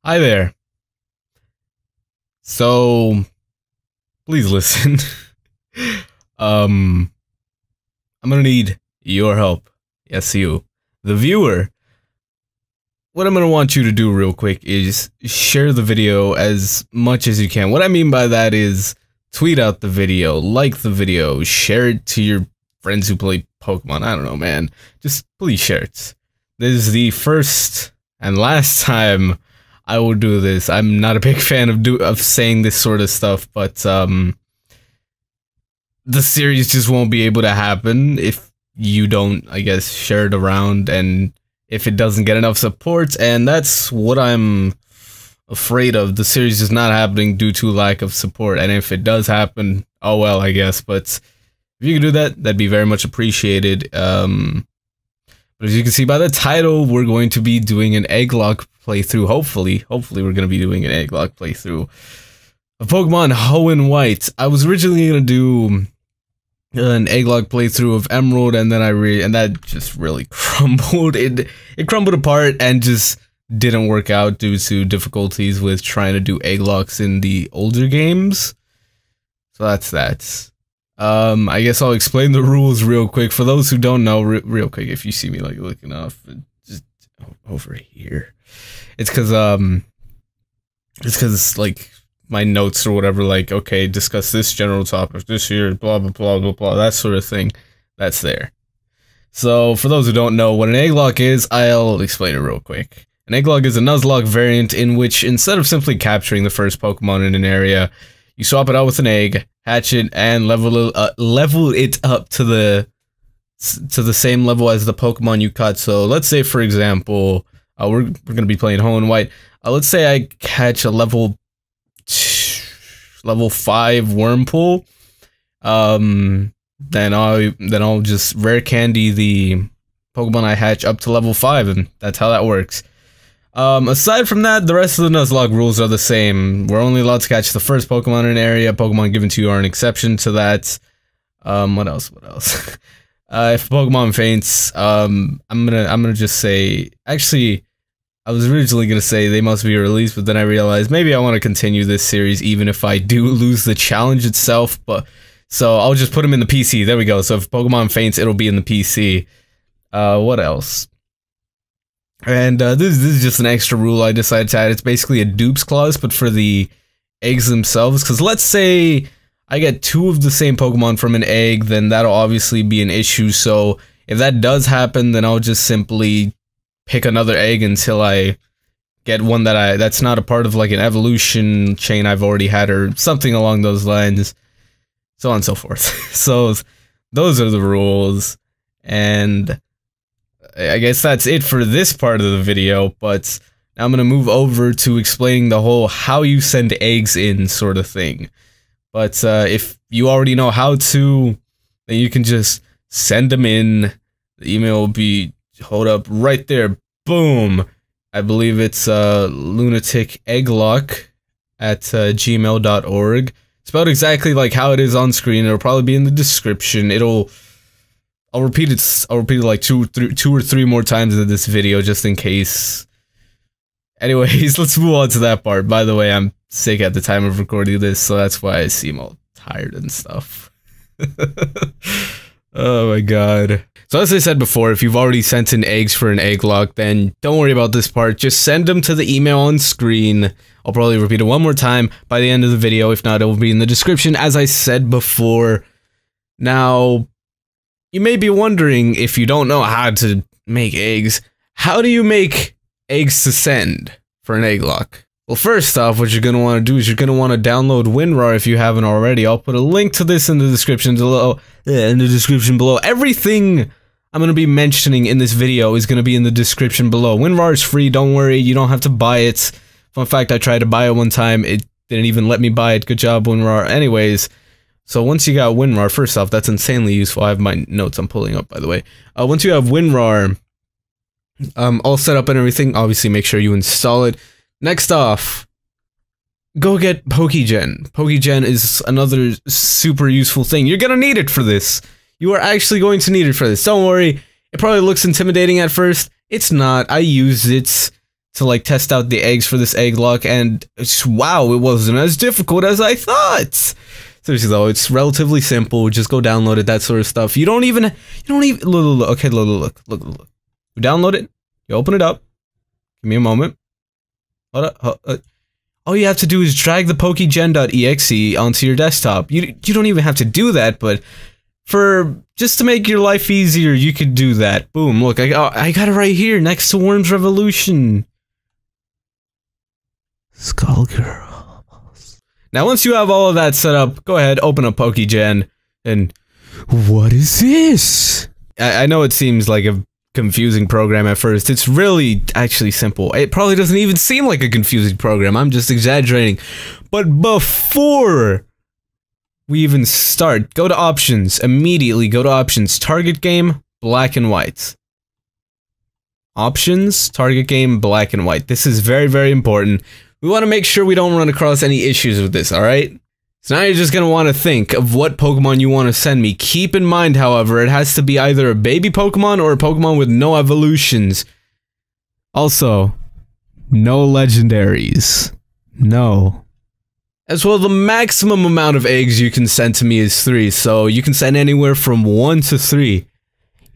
Hi there. So, please listen. I'm gonna need your help. Yes, you, the viewer. What I'm gonna want you to do real quick is share the video as much as you can. What I mean by that is tweet out the video, like the video, share it to your friends who play Pokemon. I don't know, man. Just please share it. This is the first and last time I will do this. I'm not a big fan of saying this sort of stuff, but the series just won't be able to happen if you don't, I guess, share it around, and if it doesn't get enough support, and that's what I'm afraid of. The series is not happening due to lack of support, and if it does happen, oh well, I guess. But if you can do that, that'd be very much appreciated. But as you can see by the title, we're going to be doing an Egglocke playthrough. Hopefully we're going to be doing an Egglocke playthrough of Pokemon Hoenn White. I was originally going to do an Egglocke playthrough of Emerald, and then that just really crumbled. It crumbled apart and just didn't work out due to difficulties with trying to do Egglocks in the older games. So that's that. I guess I'll explain the rules real quick. For those who don't know, real quick, if you see me like looking off, just over here, it's because like my notes or whatever, like, okay, discuss this general topic this year, blah blah blah blah blah, that sort of thing. That's there. So for those who don't know what an Egglocke is, I'll explain it real quick. An Egglocke is a Nuzlocke variant in which, instead of simply capturing the first Pokemon in an area, you swap it out with an egg, hatch it, and level it up to the same level as the Pokemon you caught. So let's say, for example, we're gonna be playing Hoenn White. Let's say I catch a level 5 Wurmple. Then I'll just rare candy the Pokemon I hatch up to level 5, and that's how that works. Aside from that, the rest of the Nuzlocke rules are the same. We're only allowed to catch the first Pokemon in an area. Pokemon given to you are an exception to that. What else? If Pokemon faints, I'm gonna just say, actually, I was originally gonna say they must be released, but then I realized maybe I want to continue this series even if I do lose the challenge itself. So I'll just put them in the PC. There we go. So if Pokemon faints, it'll be in the PC. What else? And this is just an extra rule I decided to add. It's basically a dupes clause, but for the eggs themselves. Because let's say I get 2 of the same Pokemon from an egg, then that'll obviously be an issue. So if that does happen, then I'll just simply pick another egg until I get one that's not a part of like an evolution chain I've already had, or something along those lines, so on and so forth. So those are the rules, and I guess that's it for this part of the video. But now I'm gonna move over to explaining the whole how you send eggs in sort of thing. But if you already know how to, then you can just send them in. The email will be, hold up, right there, boom. I believe it's lunaticegglocke@gmail.org. Spelled exactly like how it is on screen. It'll probably be in the description. I'll repeat it like two or three more times in this video just in case. Anyways, let's move on to that part. By the way, I'm sick at the time of recording this, so that's why I seem all tired and stuff. Oh my god. So as I said before, if you've already sent in eggs for an Egglocke, then don't worry about this part. Just send them to the email on screen. I'll probably repeat it one more time by the end of the video. If not, it will be in the description, as I said before. Now, you may be wondering, if you don't know how to make eggs, how do you make eggs to send for an Egglocke? Well, first off, what you're going to want to do is you're going to want to download WinRAR if you haven't already. I'll put a link to this in the description below. Everything I'm going to be mentioning in this video is going to be in the description below. WinRAR is free, don't worry, you don't have to buy it. Fun fact, I tried to buy it one time, it didn't even let me buy it. Good job, WinRAR. Anyways, so once you got WinRAR, first off, that's insanely useful. I have my notes I'm pulling up, by the way. Once you have WinRAR all set up and everything, obviously make sure you install it. Next off, go get Pokegen. Pokegen is another super useful thing. You're gonna need it for this. You are actually going to need it for this. Don't worry, it probably looks intimidating at first. It's not. I use it to like test out the eggs for this Egglocke, and wow, it wasn't as difficult as I thought. Seriously though, it's relatively simple. Just go download it, that sort of stuff. You don't even look. Okay, look. You download it, you open it up. Give me a moment. Hold up. All you have to do is drag the pokegen.exe onto your desktop. You don't even have to do that, but just to make your life easier, you could do that. Boom, look, I got it right here next to Worm's Revolution. Skullgirls. Now, once you have all of that set up, go ahead, open up Pokegen, and what is this? I know it seems like a confusing program at first. It's really actually simple. It probably doesn't even seem like a confusing program. I'm just exaggerating. But before we even start, go to options. Immediately go to options. Target game, black and white. Options, target game, black and white. This is very, very important. We want to make sure we don't run across any issues with this, alright? So now you're just going to want to think of what Pokemon you want to send me. Keep in mind, however, it has to be either a baby Pokemon or a Pokemon with no evolutions. Also, no legendaries. No. As well, the maximum amount of eggs you can send to me is 3, so you can send anywhere from 1 to 3.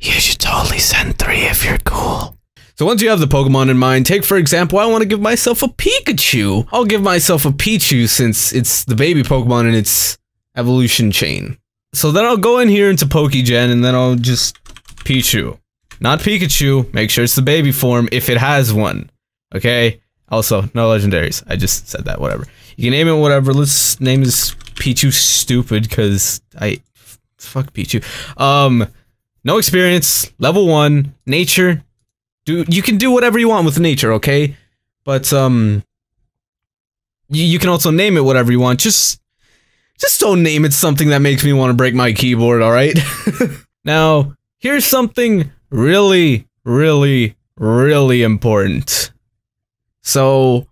You should totally send 3 if you're cool. So once you have the Pokemon in mind, take for example, I want to give myself a Pikachu. I'll give myself a Pichu since it's the baby Pokemon in its evolution chain. So then I'll go in here into Pokegen and then I'll just Pichu. Not Pikachu, make sure it's the baby form if it has one. Okay? Also, no legendaries. I just said that, whatever. You can name it whatever. Let's name this Pichu stupid because fuck Pichu. No experience, level 1, nature. You can do whatever you want with nature, okay? But, you can also name it whatever you want. Just don't name it something that makes me want to break my keyboard, alright? Now, here's something really, really, really important. So,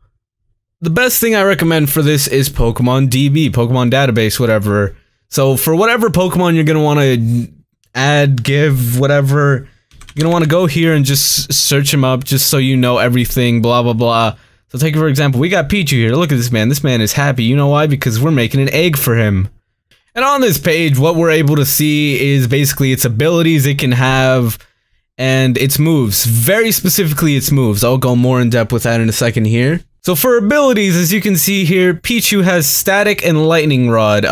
the best thing I recommend for this is Pokemon DB, Pokemon Database, whatever. So, for whatever Pokemon you're gonna want to add, give, whatever, you're gonna want to go here and just search him up just so you know everything, blah blah blah. So take for example, we got Pichu here. Look at this man. This man is happy. You know why? Because we're making an egg for him. And on this page, what we're able to see is basically its abilities it can have and its moves. Very specifically its moves. I'll go more in depth with that in a second here. So for abilities, as you can see here, Pichu has Static and Lightning Rod.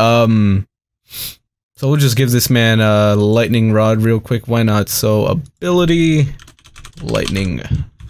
So we'll just give this man a Lightning Rod real quick, why not? So, ability, Lightning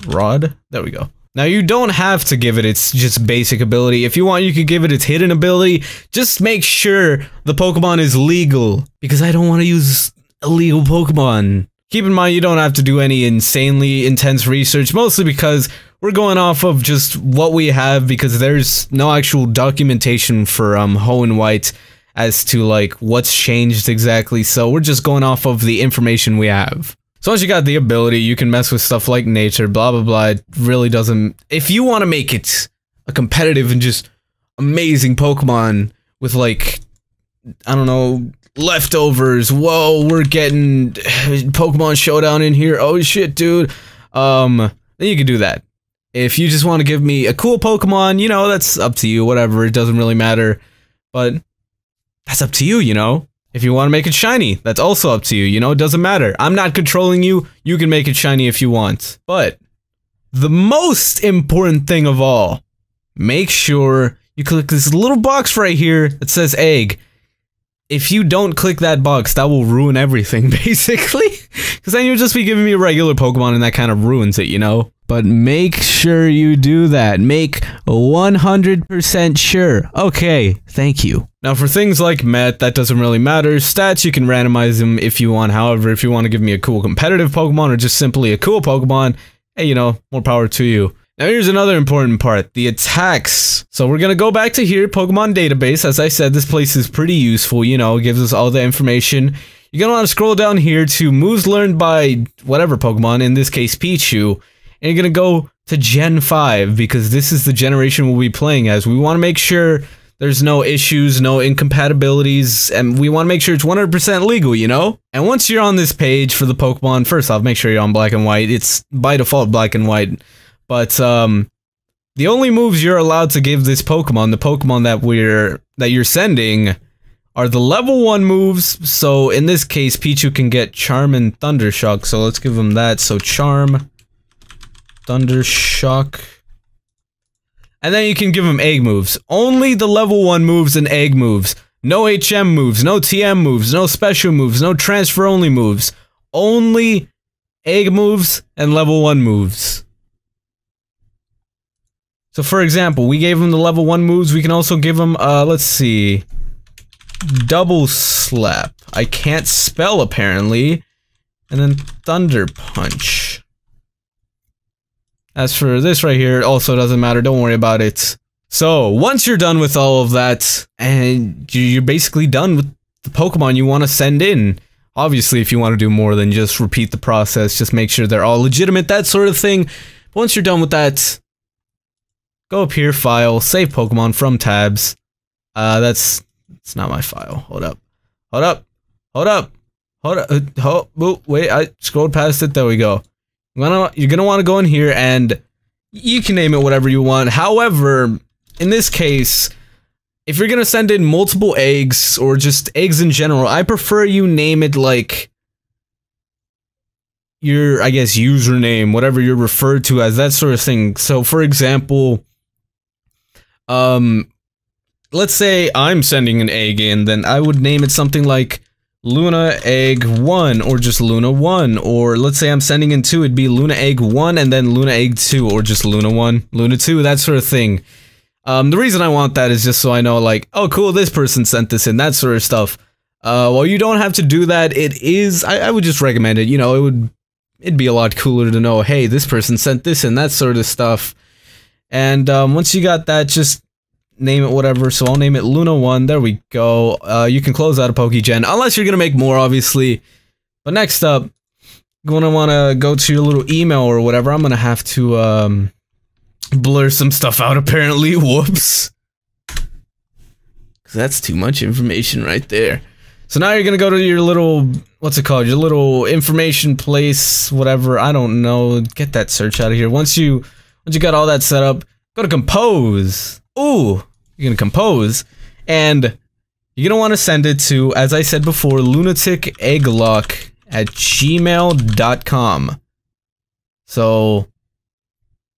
Rod, there we go. Now you don't have to give it its just basic ability. If you want, you could give it its hidden ability. Just make sure the Pokemon is legal, because I don't want to use illegal Pokemon. Keep in mind, you don't have to do any insanely intense research, mostly because we're going off of just what we have, because there's no actual documentation for Hoenn White as to like what's changed exactly, so we're just going off of the information we have. So once you got the ability, you can mess with stuff like nature, blah blah blah. It really doesn't. If you want to make it a competitive and just amazing Pokemon with like, I don't know, leftovers, whoa, we're getting Pokemon Showdown in here, oh shit dude, then you can do that. If you just want to give me a cool Pokemon, you know, that's up to you, whatever, it doesn't really matter, but that's up to you, you know? If you want to make it shiny, that's also up to you, you know? It doesn't matter. I'm not controlling you. You can make it shiny if you want. But the most important thing of all, make sure you click this little box right here that says egg. If you don't click that box, that will ruin everything, basically. Because then you'll just be giving me a regular Pokemon and that kind of ruins it, you know? But make sure you do that. Make 100% sure. Okay, thank you. Now for things like Met, that doesn't really matter. Stats, you can randomize them if you want. However, if you want to give me a cool competitive Pokemon or just simply a cool Pokemon, hey, you know, more power to you. Now here's another important part, the attacks. So we're gonna go back to here, Pokemon Database. As I said, this place is pretty useful, you know, it gives us all the information. You're gonna want to scroll down here to moves learned by whatever Pokemon, in this case Pichu. And you're gonna go to Gen 5, because this is the generation we'll be playing as. We want to make sure there's no issues, no incompatibilities, and we want to make sure it's 100% legal, you know? And once you're on this page for the Pokemon, first off, make sure you're on black and white. It's by default black and white. But the only moves you're allowed to give this Pokemon, the Pokemon that you're sending, are the level 1 moves. So in this case, Pichu can get Charm and Thunder Shock. So let's give him that. So Charm, Thunder Shock. And then you can give him egg moves. Only the level 1 moves and egg moves. No HM moves, no TM moves, no special moves, no transfer only moves. Only egg moves and level 1 moves. So for example, we gave him the level 1 moves. We can also give him, let's see, Double Slap. I can't spell apparently. And then Thunder Punch. As for this right here, it also doesn't matter, don't worry about it. So, once you're done with all of that, and you're basically done with the Pokemon you want to send in. Obviously, if you want to do more than just repeat the process, just make sure they're all legitimate, that sort of thing. But once you're done with that, go up here, File, Save Pokemon from Tabs. It's not my file. Hold up. Hold up. Hold up. Hold up. Wait, I scrolled past it. There we go. You're gonna want to go in here and you can name it whatever you want. However, in this case, if you're gonna send in multiple eggs or just eggs in general, I prefer you name it like your, I guess, username, whatever you're referred to as, that sort of thing. So, for example, let's say I'm sending an egg in, then I would name it something like Luna Egg 1, or just Luna 1, or let's say I'm sending in 2, it'd be Luna Egg 1 and then Luna Egg 2, or just Luna 1, Luna 2, that sort of thing. The reason I want that is just so I know, like, oh cool, this person sent this in, that sort of stuff. Well, you don't have to do that. It is, I would just recommend it, you know, it'd be a lot cooler to know, hey, this person sent this in, that sort of stuff. And once you got that, just name it whatever. So I'll name it Luna 1. There we go. You can close out a Pokegen, unless you're gonna make more, obviously. But next up, you're gonna want to go to your little email or whatever. I'm gonna have to blur some stuff out, apparently. Whoops. Because that's too much information right there. So now you're gonna go to your little, what's it called? Your little information place, whatever. I don't know. Get that search out of here. Once you got all that set up, go to Compose. Ooh, you're gonna compose, and you're gonna want to send it to, as I said before, lunaticegglocke@gmail.com. So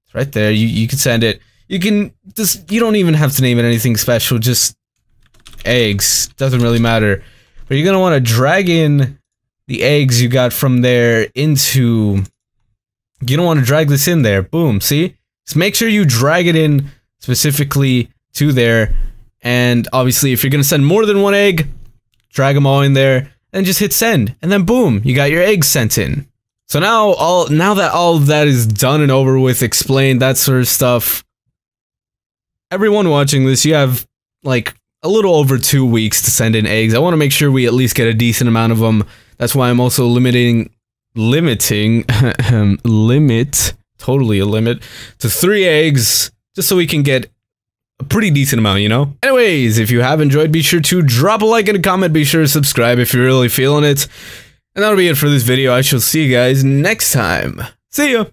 it's right there. You can send it. You can just, you don't even have to name it anything special. Just eggs, doesn't really matter. But you're gonna want to drag in the eggs you got from there into. You don't want to drag this in there. Boom. See? Just make sure you drag it in specifically to there, and obviously if you're gonna send more than one egg, drag them all in there and just hit send, and then boom, you got your eggs sent in. So now that all of that is done and over with, explained, that sort of stuff, everyone watching this, you have like a little over 2 weeks to send in eggs. I want to make sure we at least get a decent amount of them. That's why I'm also limiting totally a limit to 3 eggs, just so we can get a pretty decent amount, you know? Anyways, if you have enjoyed, be sure to drop a like and a comment, be sure to subscribe if you're really feeling it. And that'll be it for this video. I shall see you guys next time. See ya!